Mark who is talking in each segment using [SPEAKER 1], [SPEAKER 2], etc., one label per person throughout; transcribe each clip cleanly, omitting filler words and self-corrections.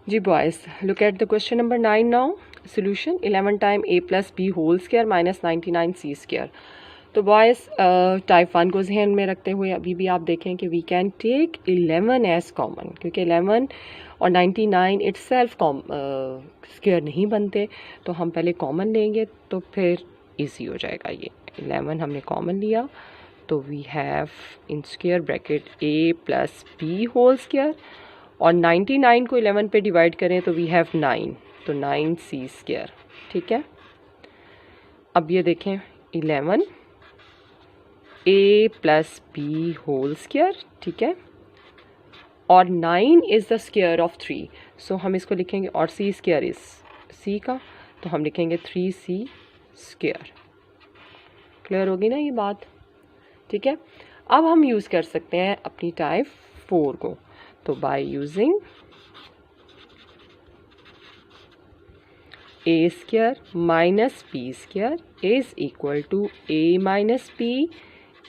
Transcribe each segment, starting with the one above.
[SPEAKER 1] Ji boys, look at the question number 9 now. Solution 11 time a plus b whole square minus 99 c square. तो boys type 1 को जहन में रखते हुए अभी भी आप देखें कि we can take 11 as common, क्योंकि 11 और 99 इटसेल्फ स्क्वायर नहीं बनते, तो हम पहले कॉमन लेंगे तो फिर इजी हो जाएगा. ये 11 हमने कॉमन लिया तो we have in square bracket a plus b whole square, और 99 को 11 पे डिवाइड करें तो वी हैव 9, तो 9c स्क्वायर. ठीक है, अब ये देखें 11 a plus b whole square. ठीक है, और 9 is the square of 3, so हम इसको लिखेंगे, और c स्क्वायर इज c का, तो हम लिखेंगे 3c स्क्वायर. क्लियर होगी ना ये बात? ठीक है, अब हम यूज़ कर सकते हैं अपनी टाइप 4 को. तो by using a square minus b square is equal to a minus b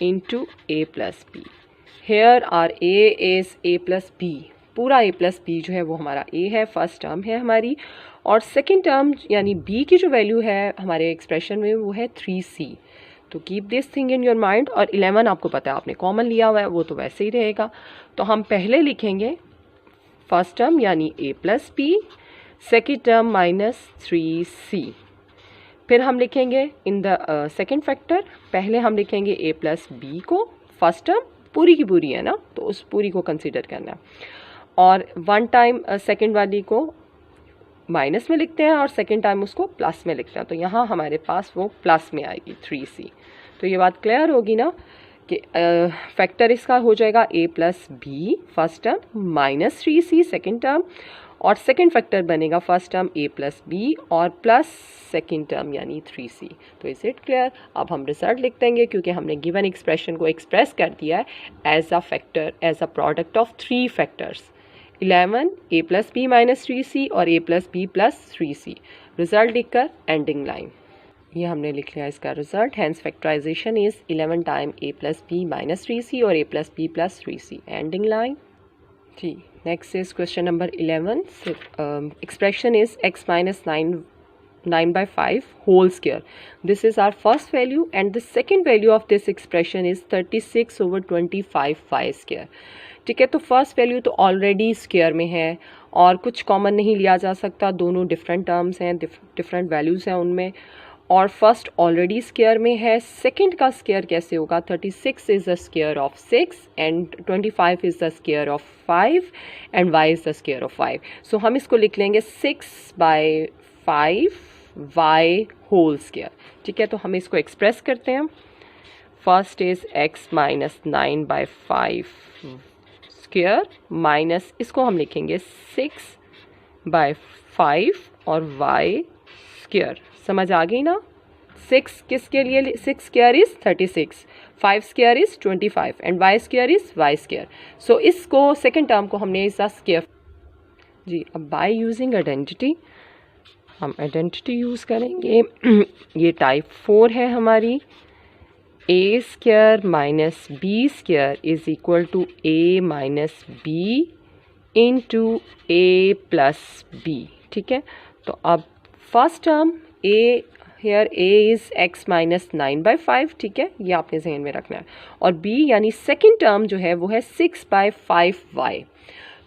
[SPEAKER 1] into a plus b. Here are a is a plus b. पूरा a प्लस b जो है वो हमारा a है, फर्स्ट टर्म है हमारी, और सेकंड टर्म यानी b की जो वैल्यू है हमारे एक्सप्रेशन में वो है 3c. तो keep this thing in your mind. और 11 आपको पता है आपने कॉमन लिया हुआ है, वो तो वैसे ही रहेगा. तो हम पहले लिखेंगे फर्स्ट टर्म यानी a plus b, second term minus 3c. फिर हम लिखेंगे इन द सेकेंड फैक्टर, पहले हम लिखेंगे a प्लस b को, फर्स्ट टर्म पूरी की पूरी है ना, तो उस पूरी को कंसिडर करना, और वन टाइम सेकेंड वाली को माइनस में लिखते हैं और सेकेंड टाइम उसको प्लस में लिखते हैं. तो यहाँ हमारे पास वो प्लस में आएगी 3c. तो ये बात क्लियर होगी ना कि फैक्टर इसका हो जाएगा a plus b first term minus 3c second term, और सेकेंड फैक्टर बनेगा first term a plus b और प्लस सेकेंड टर्म यानी 3c. तो इज इट क्लियर? अब हम रिजल्ट लिख देंगे क्योंकि हमने गिवन एक्सप्रेशन को एक्सप्रेस कर दिया है as a factor, as a product of 3 factors, 11 a plus b minus 3c और a plus b plus 3c. Result लिखकर एंडिंग लाइन ये हमने लिख लिया इसका result. Hence factorization is 11 time a plus b minus 3c और a plus b plus 3c. Ending line. जी, next is question number 11. Expression is x minus 9 by 5 whole square. This is our first value and the second value of this expression is 36 over 25 y square. ठीक है, तो first value तो already square में है और कुछ common नहीं लिया जा सकता, दोनों डिफरेंट टर्म्स हैं, डिफरेंट वैल्यूज़ हैं उनमें, और फर्स्ट ऑलरेडी स्क्वायर में है. सेकंड का स्क्वायर कैसे होगा? 36 is the square of 6 and 25 is the square of 5 and y is the square of 5. सो हम इसको लिख लेंगे 6 by 5 y होल स्क्वायर. ठीक है, तो हम इसको एक्सप्रेस करते हैं. First is x minus 9 by 5 square minus, इसको हम लिखेंगे 6 by 5 और y स्क्वायर. समझ आ गई ना? 6 किसके लिए? 6 square is 36, 5 square is 25 and y square is y square. So इसको सेकेंड टर्म को हमने इसका स्क्वायर. जी, अब बाय यूजिंग आइडेंटिटी हम आइडेंटिटी यूज़ करेंगे. ये टाइप 4 है हमारी. a square minus b square is equal to a minus b into a plus b. ठीक है, तो अब first term a, here a is x minus 9 by 5. ठीक है, ये आपने जहन में रखना है. और b यानी सेकेंड टर्म जो है वो है 6 by 5y.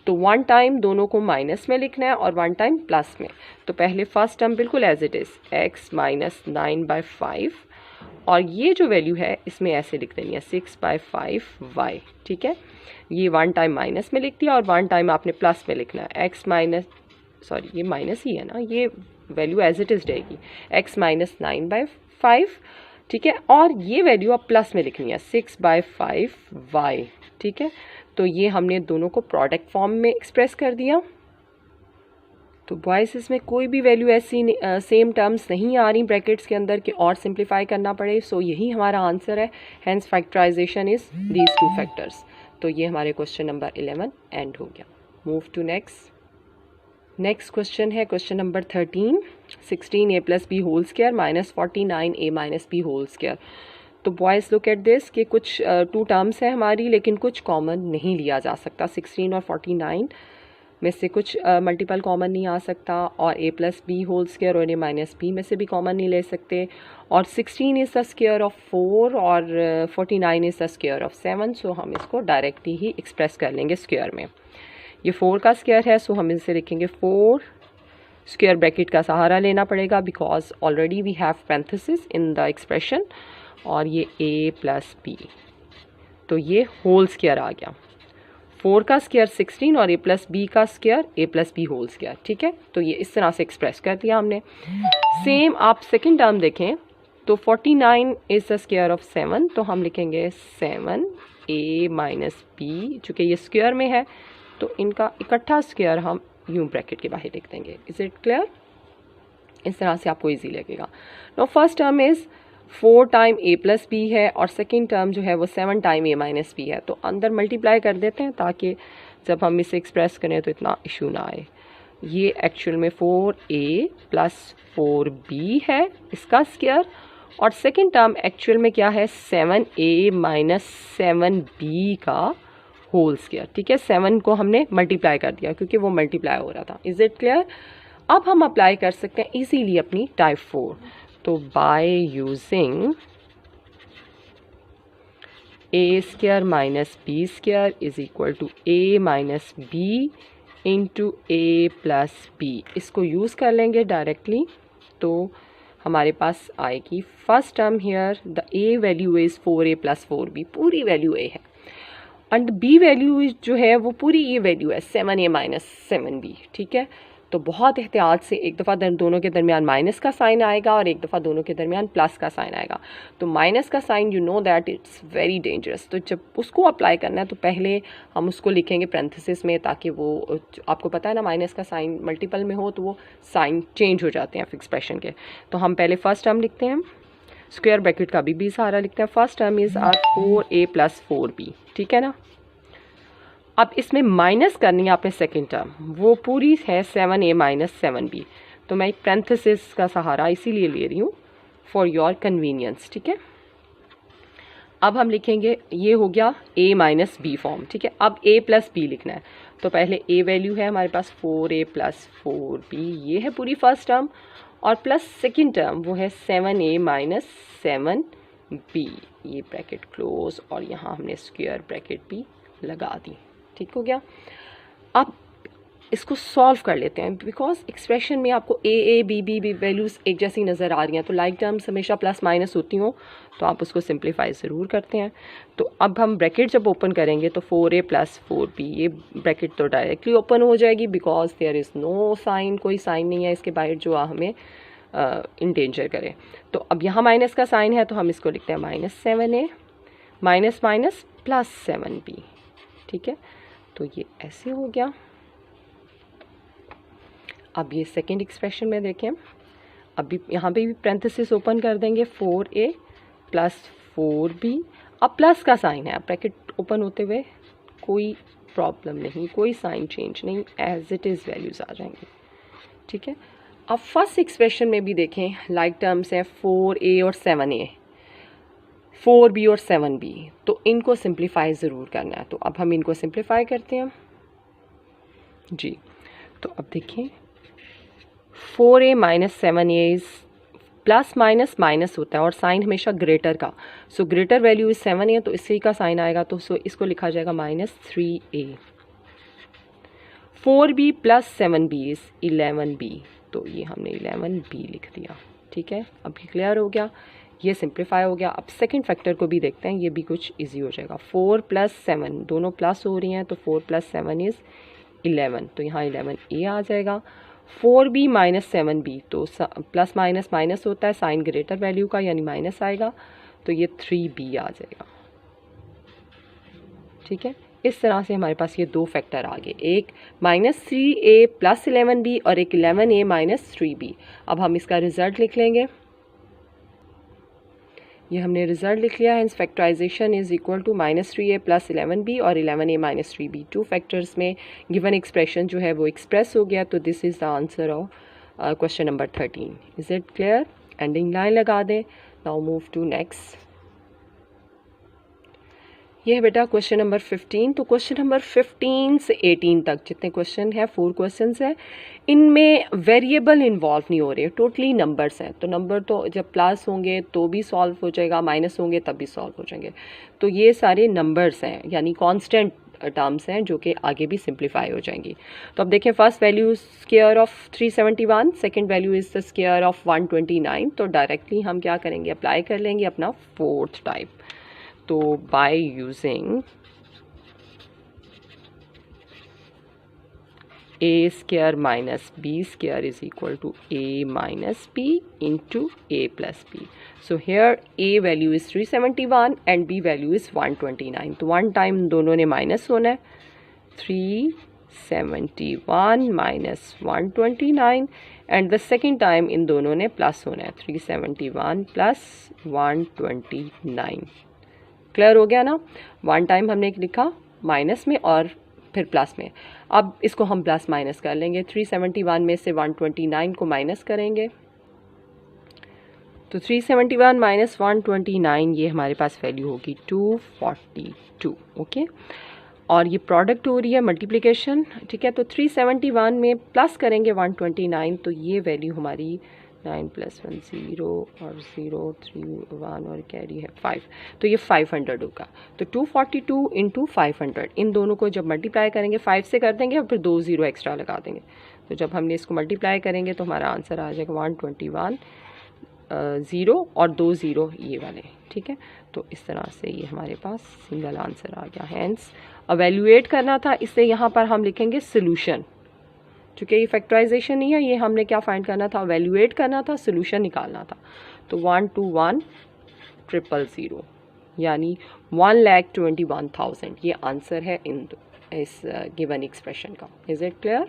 [SPEAKER 1] तो वन टाइम दोनों को माइनस में लिखना है और वन टाइम प्लस में. तो पहले फर्स्ट टर्म बिल्कुल as it is x minus 9 by 5, और ये जो वैल्यू है इसमें ऐसे लिख देनी है 6 by 5y. ठीक है, ये वन टाइम माइनस में लिख दिया और वन टाइम आपने प्लस में लिखना है. x माइनस, सॉरी ये माइनस ही है ना, ये वैल्यू एज इट इज़ रहेगी x माइनस 9 by 5. ठीक है, और ये वैल्यू आप प्लस में लिखनी है 6 by 5y. ठीक है, तो ये हमने दोनों को प्रोडक्ट फॉर्म में एक्सप्रेस कर दिया. तो बॉयज़ इसमें कोई भी वैल्यू ऐसी सेम टर्म्स नहीं आ रही ब्रैकेट्स के अंदर कि और सिंप्लीफाई करना पड़े. सो यही हमारा आंसर है. Hence factorization is these two factors. तो ये हमारे क्वेश्चन नंबर 11 एंड हो गया. मूव टू नेक्स्ट क्वेश्चन है question number 13. 16 a plus B whole square minus 49 a minus B whole square. तो बॉयज़ लुक एट दिस कि कुछ 2 टर्म्स है हमारी, लेकिन कुछ कॉमन नहीं लिया जा सकता. 16 और 49 में से कुछ मल्टीपल कॉमन नहीं आ सकता, और a plus B whole square और a माइनस बी में से भी कॉमन नहीं ले सकते, और 16 इज़ द स्क्वायर ऑफ 4 और 49 इज़ द स्क्वायर ऑफ 7। सो हम इसको डायरेक्टली ही एक्सप्रेस कर लेंगे स्क्वायर में। ये 4 का स्क्वायर है, सो हम इसे लिखेंगे 4, स्क्वायर ब्रैकेट का सहारा लेना पड़ेगा because already we have parenthesis in the expression, और ये a प्लस बी, तो ये होल स्क्वायर आ गया। 4 का स्क्वायर 16 और a प्लस बी का square a plus B whole square, ठीक है। तो ये इस तरह से एक्सप्रेस कर दिया हमने। सेम आप सेकंड टर्म देखें तो 49 इज़ द स्क्वायर ऑफ 7, तो हम लिखेंगे 7a माइनस बी, चूँकि ये स्क्वायर में है तो इनका इकट्ठा स्क्वायर हम यूं ब्रैकेट के बाहर लिख देंगे। Is it clear? इस तरह से आपको इजी लगेगा। No first term is 4 time a plus B है, और सेकेंड टर्म जो है वो 7 टाइम a माइनस बी है, तो अंदर मल्टीप्लाई कर देते हैं ताकि जब हम इसे एक्सप्रेस करें तो इतना इशू ना आए। ये एक्चुअल में 4a प्लस 4b है इसका स्क्वायर, और सेकेंड टर्म एक्चुअल में क्या है 7a माइनस 7b का होल स्क्वायर, ठीक है। 7 को हमने मल्टीप्लाई कर दिया क्योंकि वो मल्टीप्लाई हो रहा था। Is it clear? अब हम अप्लाई कर सकते हैं इजीली अपनी टाइप 4। तो by using a square minus B square is equal to a minus B into a plus B, इसको यूज़ कर लेंगे डायरेक्टली। तो हमारे पास आएगी first term here the a value is 4a plus 4b, पूरी वैल्यू a है, and b value जो है वो पूरी ये वैल्यू है 7a माइनस 7b, ठीक है। तो बहुत एहतियात से एक दफ़ा दोनों के दरमियान माइनस का साइन आएगा और एक दफ़ा दोनों के दरमियान प्लस का साइन आएगा। तो माइनस का sign you know that it's very dangerous, तो जब उसको अप्लाई करना है तो पहले हम उसको लिखेंगे पैरेंथेसिस में, ताकि वो आपको पता है ना माइनस का साइन मल्टीपल में हो तो वो साइन चेंज हो जाते हैं एक्सप्रेशन के। तो हम पहले फर्स्ट टर्म लिखते हैं, स्क्वायर ब्रैकेट का भी सहारा लिखते हैं। First term is are 4a plus 4b, ठीक है ना। अब इसमें माइनस करनी है आपने सेकेंड टर्म, वो पूरी है 7a माइनस 7b, तो मैं एक पैरेंथेसिस का सहारा इसीलिए ले रही हूँ फॉर योर कन्वीनियंस, ठीक है। अब हम लिखेंगे, ये हो गया a माइनस बी फॉर्म, ठीक है। अब a प्लस बी लिखना है, तो पहले a वैल्यू है हमारे पास 4a प्लस 4b, ये है पूरी फर्स्ट टर्म, और प्लस सेकेंड टर्म वो है 7a माइनस 7b, ये ब्रैकेट क्लोज, और यहाँ हमने स्क्वायर ब्रैकेट भी लगा दी, ठीक हो गया। अब इसको सॉल्व कर लेते हैं बिकॉज एक्सप्रेशन में आपको a b b वैल्यूज़ एक जैसी नज़र आ रही हैं, तो लाइक टर्म्स हमेशा प्लस माइनस होती हों तो आप उसको सिंप्लीफाई ज़रूर करते हैं। तो अब हम ब्रैकेट जब ओपन करेंगे तो 4a प्लस 4b, ये ब्रैकेट तो डायरेक्टली ओपन हो जाएगी because there is no sign, कोई साइन नहीं है इसके बाहर जो हमें इंडेंजर करे। तो अब यहाँ माइनस का साइन है तो हम इसको लिखते हैं minus 7a minus minus plus 7b, ठीक है। तो ये ऐसे हो गया। अब ये सेकेंड एक्सप्रेशन में देखें, अभी यहाँ पे भी पैरेंथेसिस ओपन कर देंगे 4a प्लस 4b, अब प्लस का साइन है, ब्रैकेट ओपन होते हुए कोई प्रॉब्लम नहीं, कोई साइन चेंज नहीं, एज इट इज़ वैल्यूज़ आ जाएंगी, ठीक है। अब फर्स्ट एक्सप्रेशन में भी देखें लाइक टर्म्स हैं 4a और 7a, 4b और 7b, तो इनको सिंप्लीफाई ज़रूर करना है। तो अब हम इनको सिंप्लीफाई करते हैं जी। तो अब देखें 4a minus 7a is plus minus minus होता है और साइन हमेशा ग्रेटर का, so greater value is 7a, तो इसी का साइन आएगा, तो सो इसको लिखा जाएगा minus 3a। 4b plus 7b is 11b, तो ये हमने 11b लिख दिया, ठीक है। अब ये क्लियर हो गया, ये सिंप्लीफाई हो गया। अब सेकंड फैक्टर को भी देखते हैं, ये भी कुछ इजी हो जाएगा। 4 प्लस 7 दोनों प्लस हो रही हैं, तो 4 प्लस 7 इज़ 11, तो यहाँ 11a आ जाएगा। 4b माइनस 7b, तो प्लस माइनस माइनस होता है, साइन ग्रेटर वैल्यू का यानी माइनस आएगा, तो ये 3b आ जाएगा, ठीक है। इस तरह से हमारे पास ये दो फैक्टर आ गए, एक माइनस 3a प्लस 11b और एक 11a माइनस 3b। अब हम इसका रिजल्ट लिख लेंगे, ये हमने रिजल्ट लिख लिया है। Factorisation is equal to minus 3a plus 11b और 11a minus 3b, two factors में गिवन एक्सप्रेशन जो है वो एक्सप्रेस हो गया। तो this is the answer of question number 13। Is it clear? Ending line लगा दें। Now move to next. ये है बेटा क्वेश्चन नंबर 15। तो क्वेश्चन नंबर 15 से 18 तक जितने क्वेश्चन है 4 क्वेश्चंस है, इनमें वेरिएबल इन्वॉल्व नहीं हो रहे, टोटली नंबर्स हैं। तो नंबर तो जब प्लस होंगे तो भी सॉल्व हो जाएगा, माइनस होंगे तब भी सॉल्व हो जाएंगे। तो ये सारे नंबर्स हैं यानी कांस्टेंट टर्म्स हैं जो कि आगे भी सिंप्लीफाई हो जाएंगी। तो अब देखें, first value square of 371, second value is the square of 129। तो डायरेक्टली हम क्या करेंगे, अप्लाई कर लेंगे अपना फोर्थ टाइप। तो by using a square minus b square is equal to a minus b into a plus b. So here a value is 371 and b value is 129. तो one time दोनों ने minus होना है, 371 minus 129 and the second time in दोनों ने plus होना है, 371 plus 129। Clear हो गया ना। वन टाइम हमने लिखा माइनस में और फिर प्लस में। अब इसको हम प्लस माइनस कर लेंगे, 371 में से 129 को माइनस करेंगे तो 371 माइनस 129 ये हमारे पास वैल्यू होगी 242। ओके, और ये प्रोडक्ट हो रही है मल्टीप्लिकेशन, ठीक है। तो 371 में प्लस करेंगे 129 तो ये वैल्यू हमारी 9 + 1 0 और 0 3 1 और कैरी है 5, तो ये 500 होगा। तो 242 इंटू 500, इन दोनों को जब मल्टीप्लाई करेंगे 5 से कर देंगे और फिर 2 0 एक्स्ट्रा लगा देंगे। तो जब हमने इसको मल्टीप्लाई करेंगे तो हमारा आंसर आ जाएगा 121 0 और 2 0 ये वाले, ठीक है। तो इस तरह से ये हमारे पास सिंगल आंसर आ गया। हैंस एवेल्यूएट करना था, इससे यहाँ पर हम लिखेंगे सोल्यूशन, चूँकि ये फैक्टराइजेशन नहीं है, ये हमने क्या फाइंड करना था, एवेल्यूएट करना था, सोल्यूशन निकालना था। तो 121,000 यानी 1,21,000 ये आंसर है इस गिवन एक्सप्रेशन का। Is it clear?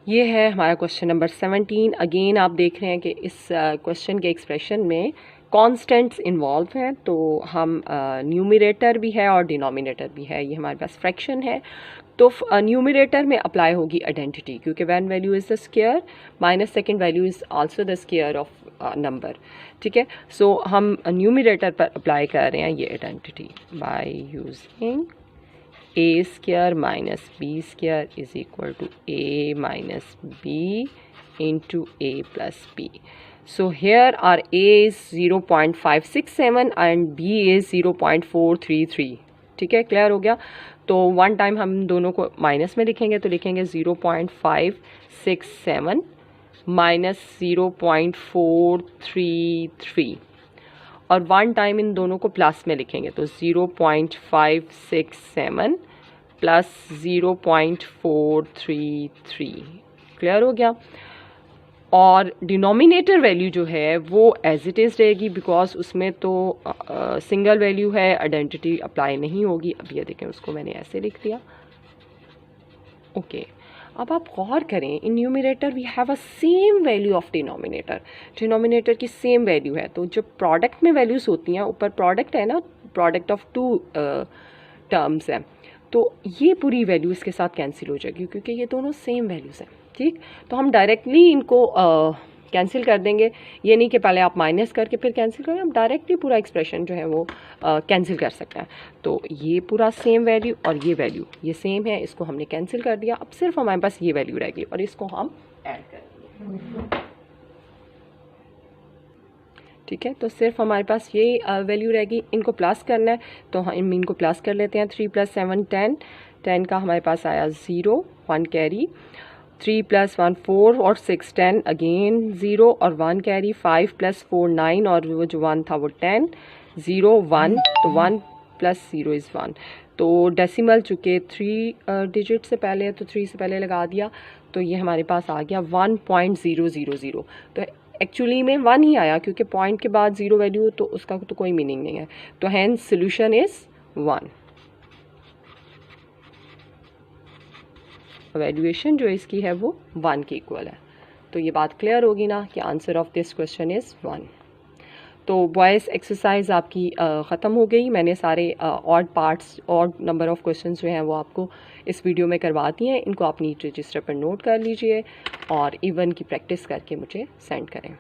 [SPEAKER 1] ये है हमारा क्वेश्चन नंबर 17। अगेन आप देख रहे हैं कि इस क्वेश्चन के एक्सप्रेशन में कॉन्स्टेंट्स इन्वॉल्व हैं, तो हम न्यूमरेटर भी है और डिनोमिनेटर भी है। ये हमारे पास फ्रैक्शन है, तो न्यूमरेटर में अप्लाई होगी आइडेंटिटी, क्योंकि one value is the square minus second value is also the square of number, ठीक है। सो हम न्यूमरेटर पर अप्लाई कर रहे हैं ये identity bye using a square minus b square is equal to a minus b into a plus b. So here our a is 0.567 and b is 0.433, ठीक है। क्लियर हो गया। तो वन टाइम हम दोनों को माइनस में लिखेंगे, तो लिखेंगे 0.567 माइनस 0.433 और वन टाइम इन दोनों को प्लस में लिखेंगे, तो 0.567 प्लस 0.433। क्लियर हो गया। और डिनोमिनेटर वैल्यू जो है वो एज इट इज़ रहेगी, बिकॉज उसमें तो सिंगल वैल्यू है, आइडेंटिटी अप्लाई नहीं होगी। अब ये देखें, उसको मैंने ऐसे लिख दिया। ओके, अब आप गौर करें, in numerator we have a same value of denominator, denominator की सेम वैल्यू है। तो जो प्रोडक्ट में वैल्यूज होती हैं, ऊपर प्रोडक्ट है ना, प्रोडक्ट ऑफ टू टर्म्स है, तो ये पूरी वैल्यू इसके साथ कैंसिल हो जाएगी क्योंकि ये दोनों सेम वैल्यूज़ हैं, ठीक। तो हम डायरेक्टली इनको कैंसिल कर देंगे। ये नहीं कि पहले आप माइनस करके फिर कैंसिल करें, हम डायरेक्टली पूरा एक्सप्रेशन जो है वो कैंसिल कर सकते हैं। तो ये पूरा सेम वैल्यू और ये वैल्यू ये सेम है, इसको हमने कैंसिल कर दिया। अब सिर्फ हमारे पास ये वैल्यू रहेगी और इसको हम ऐड करेंगे, ठीक है। तो सिर्फ हमारे पास ये वैल्यू रहेगी, इनको प्लस करना है तो हम इनको प्लस कर लेते हैं। 3 + 7 10, 10 का हमारे पास आया 0, 1 कैरी, 3 + 1 4 और 6 10 अगेन 0 और 1 कैरी, 5 + 4 9 और वो जो 1 था वो 10, 0 1, तो 1 + 0 इज़ 1। तो डेसिमल चूँकि 3 डिजिट से पहले है तो 3 से पहले लगा दिया, तो ये हमारे पास आ गया 1.000। तो एक्चुअली में 1 ही आया क्योंकि पॉइंट के बाद 0 वैल्यू, तो उसका तो कोई मीनिंग नहीं है। तो हैंस सोल्यूशन इज़ 1। वैल्यूएशन जो इसकी है वो 1 के इक्वल है। तो ये बात क्लियर होगी ना कि answer of this question is 1। तो बॉयज़ एक्सरसाइज आपकी ख़त्म हो गई। मैंने सारे odd parts, odd number of questions जो हैं वो आपको इस वीडियो में करवा दिए हैं। इनको आप नीट रजिस्टर पर नोट कर लीजिए और इवन की प्रैक्टिस करके मुझे सेंड करें।